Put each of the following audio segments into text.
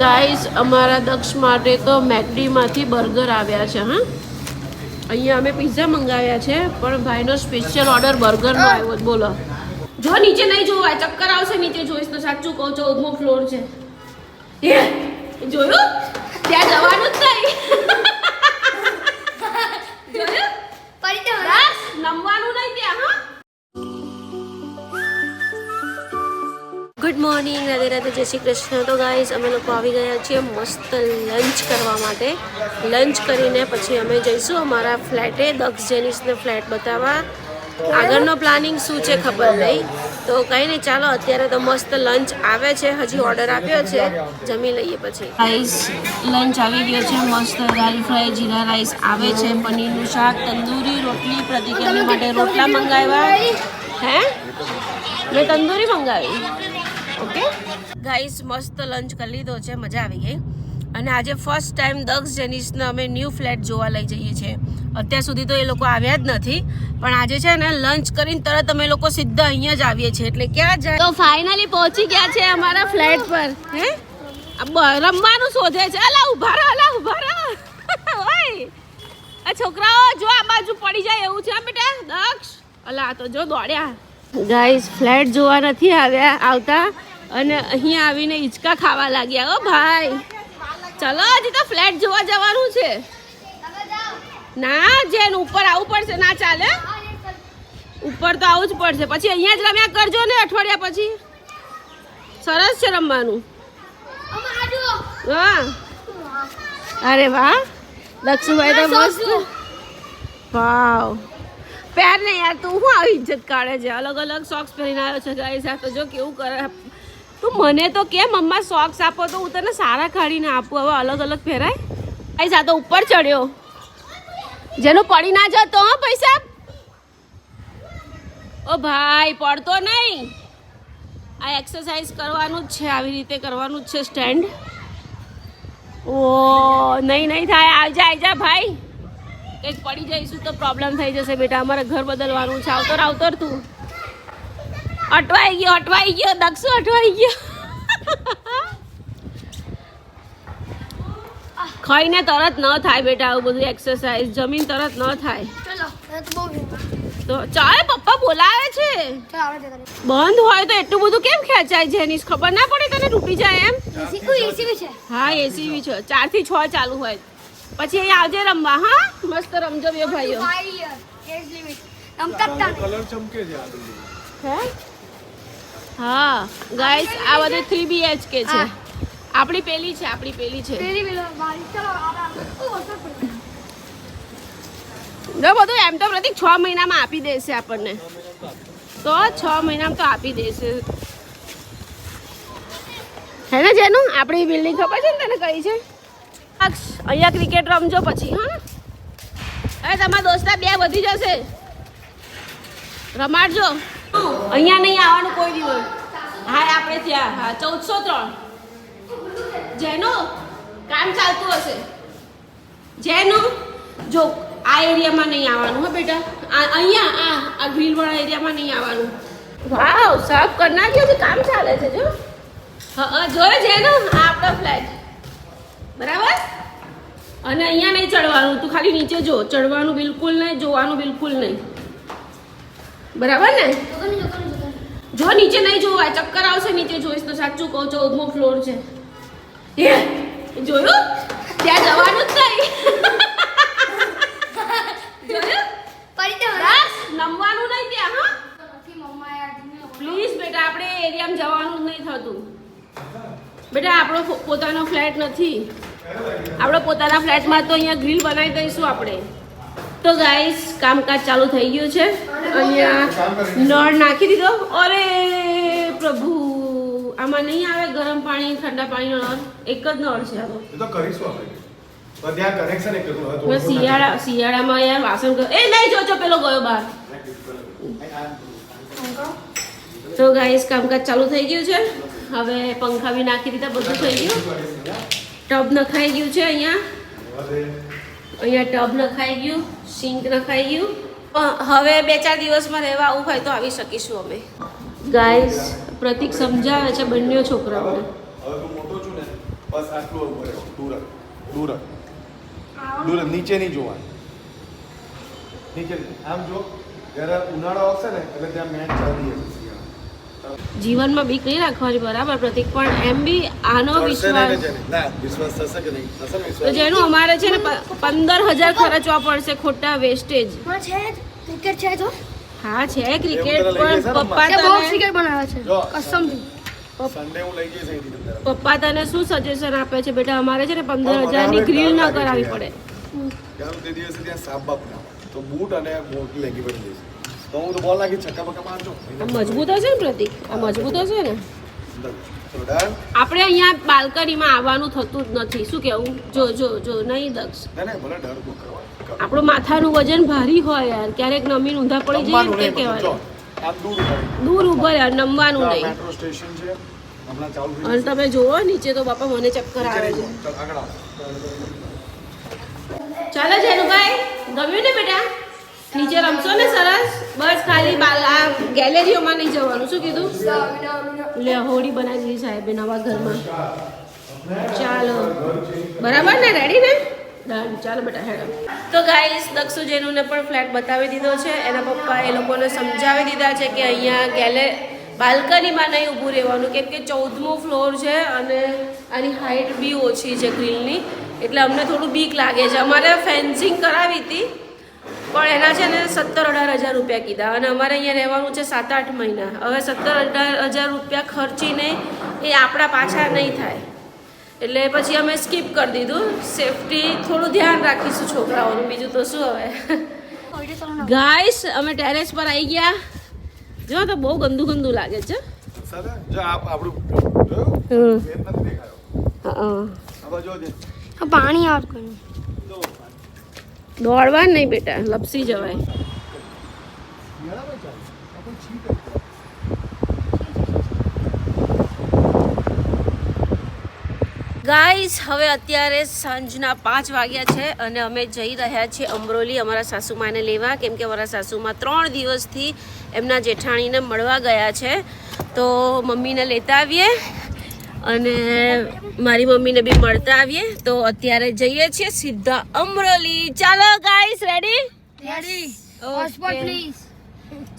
Guys અમારા દક્ષ માટે તો મેકડીમાંથી બર્ગર આવ્યા છે. હા, અહીંયા અમે પિઝા મંગાવ્યા છે, પણ ભાઈનો સ્પેશિયલ ઓર્ડર બર્ગરનો આવ્યો. બોલો, જો નીચે નહીં જોવાય, ચક્કર આવશે નીચે જોઈશ તો. સાચું કહું, 14મો ફ્લોર છે. જોયું? ત્યાં જવાનું જ નહીં. જોયું? બસ નમવાનું નહીં ત્યાં. હા, ગુડ મોર્નિંગ, રાધે રાધે, જય શ્રી કૃષ્ણ. તો ગાઈઝ અમે લોકો આવી ગયા છીએ મસ્ત લંચ કરવા માટે. લંચ કરીને પછી અમે જઈશું અમારા ફ્લેટે, દક્ષ જેનિસને ફ્લેટ બતાવવા. આગળનો પ્લાનિંગ શું છે ખબર નહીં, તો કંઈ નહીં, ચાલો અત્યારે તો મસ્ત લંચ આવે છે. હજી ઓર્ડર આપ્યો છે, જમી લઈએ પછી. ગાઈઝ લંચ આવી ગયો છે, મસ્ત દાલ ફ્રાય, જીરા રાઈસ આવે છે, પનીરનું શાક, તંદૂરી રોટલી, પ્રતિક્રમ માટે રોટલા મંગાવ્યા. હે, મેં તંદૂરી મંગાવી. ઓકે ગાઈસ, મસ્ત લંચ કરી લીધો છે, મજા આવી ગઈ. અને આજે ફર્સ્ટ ટાઈમ દક્ષ જેનિસને અમે ન્યૂ ફ્લેટ જોવા લઈ જઈએ છીએ. અત્યાર સુધી તો એ લોકો આવ્યા જ નથી, પણ આજે છે ને લંચ કરીને તરત અમે લોકો સીધા અહીંયા જ આવીએ છીએ. એટલે ક્યાં જાય? તો ફાઇનલી પહોંચી ગયા છે અમારા ફ્લેટ પર. હે, રમવાનું શોધે છે. અલા ઉભા રહો, અલા ઉભા રહો. ઓય આ છોકરાઓ જો આ બાજુ પડી જાય એવું છે બેટા. દક્ષ, અલા તો જો દોડ્યા. ગાઈસ ફ્લેટ જોવા નથી આવતા અને અહીંયા આવીને હિંચકા ખાવા લાગ્યા. ઓ ભાઈ, ચલો હજી તો ફ્લેટ જોવા જવાનું છે. ના, જેન ઉપર આવવું પડશે. ના ચાલે, ઉપર તો આવવું જ પડશે. પછી અહીંયા જ રમ્યા કરજો ને અઠવાડિયા પછી. સરસ છે રમવાનું. હા, અરે વાહ, લક્ષુભાઈ તો મસ્ત. વાવ, પહેર ને યાર, તું શું આવી ઇજ્જત કાઢે છે? અલગ અલગ સોક્સ પહેરીને આવ્યો છે ગાઈસ. આ તો જો કેવું કરે. તું મને તો કે મમ્મા સોક્સ આપો તો હું તને સારા કાઢીને આપું. હવે અલગ અલગ પહેરાય. ગાઈસ આ તો ઉપર ચડ્યો, જેનું પડી ના જતો. હા પૈસા. ઓ ભાઈ, પડતો નહીં. આ એક્સરસાઇઝ કરવાનું જ છે, આવી રીતે કરવાનું જ છે. સ્ટેન્ડ. ઓ નહીં થાય. આવી જા ભાઈ, કંઈક પડી જઈશું તો પ્રોબ્લેમ થઈ જશે બેટા. અમારે ઘર બદલવાનું છે. આવતર તું. અટવાઈ ગયો. દક્ષુ અટવાઈ ગયો. ખાઈને તરત ન થાય બેટા આવું બધું એક્સરસાઇઝ. જમીન તરત ન થાય. તો ચાલ, પપ્પા બોલાવે છે. બંધ હોય તો એટલું બધું કેમ ખેંચાય? જેની ખબર ના પડે તને તૂટી જાય એમ. હા, એસી બી છે. 4 થી 6 ચાલુ હોય. પછી અહીં આવજે રમવા. હા, મસ્ત રમજો બે ભાઈઓ. હા ગાઈસ, આ બધું 3 BHK છે. આપણી પેલી છે. જો બધું એમ તો પ્રતિક 6 મહિનામાં આપી દેશે આપણને. તો 6 મહિનામાં તો આપી દેશે. હે ને જેનું? આપણી બિલ્ડિંગ ખબર છે ને તને કઈ છે? અહીંયા ક્રિકેટ રમજો પછી. હા, અરે તમારા દોસ્તા 2 વધી જશે. રમાડજો. અહીંયા નહીં આવવાનું કોઈ દિવસ. હા, આપણે ત્યાં. હા, 1403 જેનું કામ ચાલતું હશે. જેનું જો આ એરિયામાં નહીં આવવાનું. હા બેટા, અહીંયા આ ગ્રીલવાળા એરિયામાં નહીં આવવાનું. વાવ, સાફ કરી નાખ્યો છે. કામ ચાલે છે જો. હા, જોયો જેનું? આ આપણો ફ્લેટ. બરાબર. અને અહીંયા નહીં ચડવાનું. તું ખાલી નીચે જો. ચડવાનું બિલકુલ નહીં, જોવાનું બિલકુલ નહીં. બરાબર ને? જો નીચે નહીં જોવાય, ચક્કર આવશે નીચે જોઈશ તો. સાચું કહું, 14મો ફ્લોર છે. જોયું? ત્યાં જવાનું જ નહીં. જોયું? બસ નમવાનું નહીં ત્યાં. હા, પ્લીઝ બેટા, આપણે એરિયામાં જવાનું જ નહીં થતું બેટા. આપણો પોતાનો ફ્લેટ નથી. આપણે પોતાના ફ્લેટમાં તો અહીંયા ગ્રીલ બનાવી દઈશું આપણે. તો ગાઈસ, કામકાજ ચાલુ થઈ ગયું છે. અહીંયા નળ નાખી દીધો. અરે પ્રભુ, આમાં નહીં આવે ગરમ પાણી ઠંડા પાણીનો નળ. એક જ નળ છે. શિયાળામાં યાર વાસણ એ નહીં જોજો, પેલો ગયો બહાર. તો ગાઈસ, કામકાજ ચાલુ થઈ ગયું છે. હવે પંખા બી નાખી દીધા, બધું થઈ ગયું. ટબ નખાઈ ગયું છે. અહીંયા ટબ નખાઈ ગયું, સિંક નખાઈ ગયું. હવે 2-4 દિવસમાં રહેવા આવું હોય તો આવી શકીશું અમે. ગાઈસ, પ્રતિક સમજાવે છે બંને છોકરાઓને. બસ આટલું ઉભો રહ્યો, દૂર નીચે નહીં જોવાનું, નીચે આમ જો. જ્યારે ઉનાળો આવશે ને એટલે ત્યાં મેચ ચાલી હશે. જીવનમાં બીક નહીં રાખવાની, બરાબર પ્રતિક, પણ એમ બી આનો વિશ્વાસ થશે કે નહીં થશે ને તો જેનું અમારે છે ને 15,000 ખર્ચવા પડશે ખોટા વેસ્ટેજ. ક્રિકેટ છે તો હા છે ક્રિકેટ, પણ પપ્પા બહુ તને ક્રિકેટ બનાવે છે કસમથી. સન્ડે હું લઈ જઈશ અહીંથી. પપ્પા તને શું સજેશન આપે છે બેટા, અમારે છે ને 15,000 ની ગ્રીલ ન કરાવવી પડે. ત્યાં તે દિવસે ત્યાં સાપ બાપ ના હોય તો બૂટ અને મોટી લેગી પહેરી લઈશ. તો હું તો બોલ નાખી છક્કા બક્કા મારજો. આ મજબૂત હશે ને પ્રતિક, આ મજબૂત હશે ને. તો ડન. આપણે અહીંયા બાલ્કનીમાં આવવાનું થતું જ નથી. શું કેવું? જો નહીં દક્ષ, ના ભલે ડર બહુ કરવા. આપણું માથાનું વજન ભારી હોય યાર, ક્યારેક નમીન ઊંધા પડી જઈએ તે કહેવાય. આમ દૂર ઉભા યાર, નમવાનું નહીં. મેટ્રો સ્ટેશન છે હમણાં ચાલુ થઈ અને તમે જુઓ નીચે તો બાપા મને ચક્કર આવે છે. ચાલ આગળ આવ. ચાલો જેનુભાઈ, ગમ્યું ને બેટા? નીચે રમશો ને સરસ? બસ ખાલી આ ગેલેરીઓમાં નહીં જવાનું. શું કીધું? લે હોડી બનાવી દીધી સાહેબે નવા ઘરમાં. ચાલો બરાબર ને, રેડી ને? ડન. ચાલો બેટા હેડો. તો ગાઈસ દક્ષુ જેનુને પણ ફ્લેટ બતાવી દીધો છે. એના પપ્પા એ લોકોને સમજાવી દીધા છે કે અહીંયા બાલ્કનીમાં નહીં ઊભું રહેવાનું, કેમ કે 14મો ફ્લોર છે અને આની હાઇટ બી ઓછી છે ગ્રીલની, એટલે અમને થોડું બીક લાગે છે. અમારે ફેન્સિંગ કરાવી હતી પણ એના છે ને 17-18 હજાર રૂપિયા કીધા, અને અમારે અહીંયા રહેવાનું છે 7-8 મહિના. હવે 17-18 હજાર રૂપિયા ખર્ચીને એ આપણા પાછા નહીં થાય, એટલે પછી અમે સ્કીપ કરી દીધું. સેફટી થોડું ધ્યાન રાખીશું છોકરાઓનું, બીજું તો શું. હવે ગાઈસ અમે ટેરેસ પર આવી ગયા. જો તો બહુ ગંદુ લાગે છે. જો આપણું પાણી આવતું દોડવા નહીં બેટા, લપસી જવાય. ગાઈસ હવે અત્યારે સાંજના 5 વાગ્યા છે અને અમે જઈ રહ્યા છીએ અમરોલી અમારા સાસુમાને લેવા, કેમ કે અમારા સાસુમાં 3 દિવસથી એમના જેઠાણીને મળવા ગયા છે. તો મમ્મીને લેતા આવીએ અને મારી મમ્મીને બી મળતા આવીએ. તો અત્યારે જઈએ છીએ સીધા અમરોલી. ચાલો ગાઈસ, રેડી?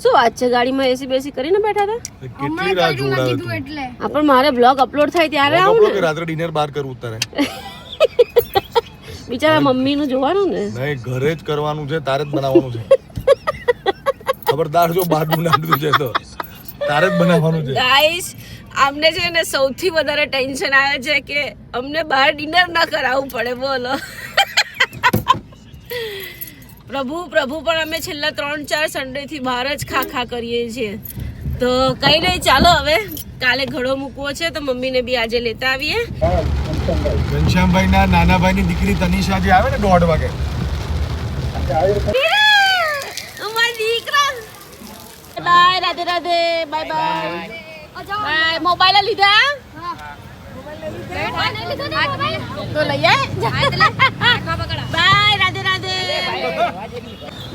શું વાત છે, ગાડીમાં એસી બેસી કરીને બેઠા હતા? કેટલી રાહ જોડાવે એટલે પણ મારે બ્લોગ અપલોડ થાય ત્યારે આવું ને. રાત્રે ડિનર બહાર કરવું તારે. બિચારા મમ્મીનું જોવાનું ને. નહીં, ઘરે જ કરવાનું છે, તારે જ બનાવવાનું છે. ખબરદાર જો બહાર બનાવતું છે તો તારે જ બનાવવાનું છે. ગાઈસ અમને છે ને સૌથી વધારે ટેન્શન આવે છે કે અમને બહાર ડિનર ન કરાવવું પડે. બોલો પ્રભુ પણ અમે છેલ્લા 3-4 સન્ડેથી બહાર જ ખા કરીએ છીએ. તો કઈ નહીં, ચાલો હવે કાલે ઘડો મૂકવો છે તો મમ્મીને બી આજે લેતા આવીએ. ઘનશ્યામભાઈ ના નાના ભાઈ ની દીકરી તનિષા જે આવે ને 1:30 વાગે. Bye, Radhe Radhe, bye bye. Mobile લીધા તો લઈએ. બાય, રાધે રાધે.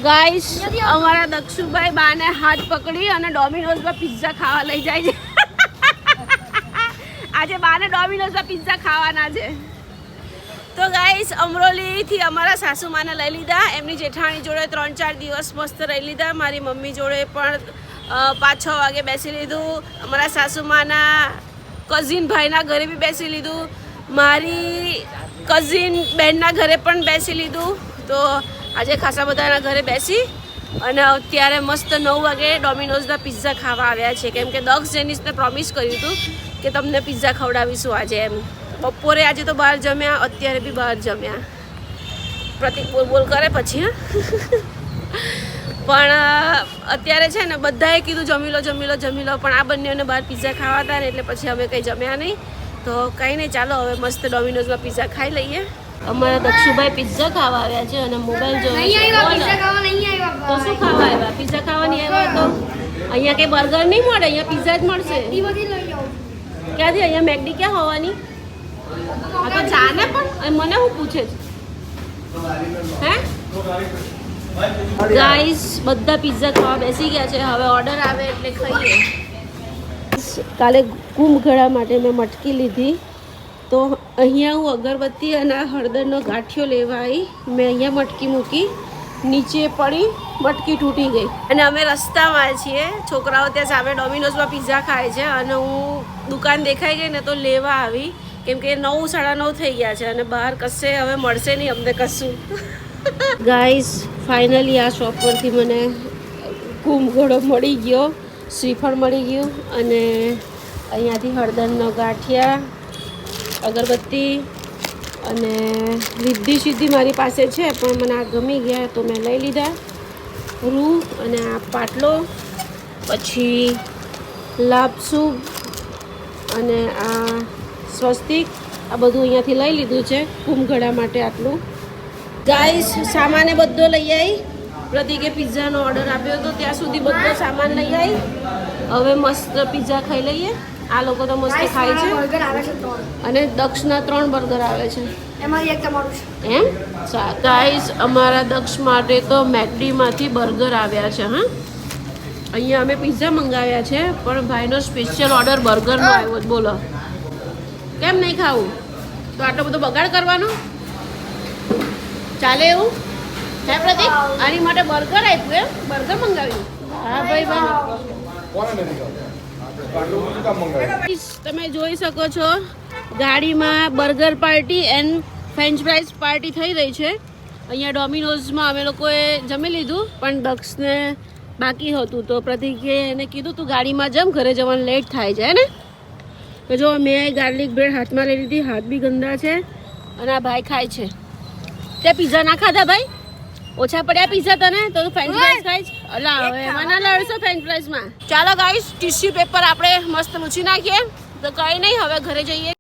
ગાઈસ અમારા દક્ષુભાઈ બાને હાથ પકડી અને ડોમિનોઝમાં પિઝા ખાવા લઈ જાય છે. આજે બાને ડોમિનોઝમાં પિઝા ખાવાના છે. તો ગાઈસ અમરોલીથી અમારા સાસુમાને લઈ લીધા, એમની જેઠાણી જોડે 3-4 દિવસ મસ્ત રહી લીધા. મારી મમ્મી જોડે પણ 5-6 વાગે બેસી લીધું. અમારા સાસુમાના કઝિન ભાઈના ઘરે બી બેસી લીધું. મારી કઝિન બહેનના ઘરે પણ બેસી લીધું. તો આજે ખાસા બધાના ઘરે બેસી અને અત્યારે મસ્ત 9 વાગે ડોમિનોઝના પિઝા ખાવા આવ્યા છે, કેમ કે દક્ષ જેનિસને પ્રોમિસ કર્યું હતું કે તમને પિઝા ખવડાવીશું આજે એમ. બપોરે આજે તો બહાર જમ્યા, અત્યારે બી બહાર જમ્યા. પ્રતિક બોલ કરે પછી. પણ અત્યારે છે ને બધાએ કીધું જમી લો, પણ આ બંનેને બહાર પિઝા ખાવા હતા ને એટલે પછી અમે કંઈ જમ્યા નહીં. તો કંઈ નહીં, ચાલો હવે મસ્ત ડોમિનોઝમાં પિઝા ખાઈ લઈએ. અમારા દક્ષુભાઈ પિઝા ખાવા આવ્યા છે અને મોબાઈલ જોવે છે. તો શું ખાવા આવ્યા? પિઝા ખાવાની આવ્યા. તો અહીંયા કંઈ બર્ગર નહીં મળે, અહીંયા પિઝા જ મળશે. ક્યાંથી? અહીંયા મેકડી ક્યાં હોવાની? આ તો જાને પણ મને હું પૂછે છે. હે ગાઈસ બધા પિઝા ખાવા બેસી ગયા છે. હવે ઓર્ડર આવે એટલે ખાઈએ. કાલે કુંભ ગળા માટે મેં મટકી લીધી તો અહીંયા હું અગરબત્તી અને આ હળદરનો ગાંઠિયો લેવા આવી. મેં અહીંયા મટકી મૂકી, નીચે પડી, મટકી તૂટી ગઈ. અને અમે રસ્તામાં છીએ. છોકરાઓ ત્યાં સામે ડોમિનોઝમાં પિઝા ખાય છે અને હું દુકાન દેખાઈ ગઈ ને તો લેવા આવી, કેમ કે 9, 9:30 થઈ ગયા છે અને બહાર કશે હવે મળશે નહીં અમને કશું. ગાઈસ ફાઇનલી આ શોપ પરથી મને કુંભઘોડો મળી ગયો, શ્રીફળ મળી ગયું અને અહીંયાથી હળદરનો ગાંઠિયા, અગરબત્તી અને રિદ્ધિ સિદ્ધિ મારી પાસે છે પણ મને આ ગમી ગયા તો મેં લઈ લીધા. રૂ અને આ પાટલો, પછી લાપસુબ અને આ સ્વસ્તિક, આ બધું અહીંયાથી લઈ લીધું છે કુંભઘડા માટે. આટલું ગાઈસ સામાને બધો લઈ આવી. પ્રતિકે પિઝાનો ઓર્ડર આપ્યો હતો ત્યાં સુધી બધો સામાન લઈ આવી. હવે મસ્ત પિઝા ખાઈ લઈએ. આ લોકો તો મસ્ત ખાય છે. बर्गर આવે છે 3 અને દક્ષના 3 બર્ગર આવે છે એમાં એક તમારું છે. એમ. ગાઈસ અમારા દક્ષ માટે તો મેકડીમાંથી બર્ગર આવ્યા છે. હા, અહીંયા અમે પિઝા મંગાવ્યા છે પણ ભાઈનો સ્પેશિયલ ઓર્ડર બર્ગરનો આવ્યો છે. બોલો કેમ નહીં ખાવું? તો આટલો બધો બગાડ કરવાનો ચાલે એવું? હે પ્રતિક, આની માટે બર્ગર આપ્યું એમ? બર્ગર મંગાવ્યું? હા ભાઈ ભાઈ. કોને નથી ખાવું? આટલું બધું કામ મંગાવ્યું? તમે જોઈ શકો છો ગાડીમાં burger party and French fries party થઈ રહી છે. અહીંયા ડોમિનોઝમાં અમે લોકોએ જમી લીધું પણ દક્ષને બાકી હતું તો પ્રતિકે એને કીધું તું ગાડીમાં જમ, ઘરે જવાનું લેટ થાય છે ને. તો જો મેં ગાર્લિક બ્રેડ હાથમાં લઈ લીધી, હાથ બી ગંદા છે અને આ ભાઈ ખાય છે. તે પિઝા ના ખાધા ભાઈ? ઓછા પડ્યા પિઝા તને તો ફ્રેન્ચ ફ્રાઈઝ ખાય છે? અલા હવે એમાં ના લડશો ફ્રેન્ચ ફ્રાઈઝમાં. ચાલો ગાઈસ ટીશ્યુ પેપર આપણે મસ્ત લૂછી નાખીએ. તો કંઈ નહીં, હવે ઘરે જઈએ.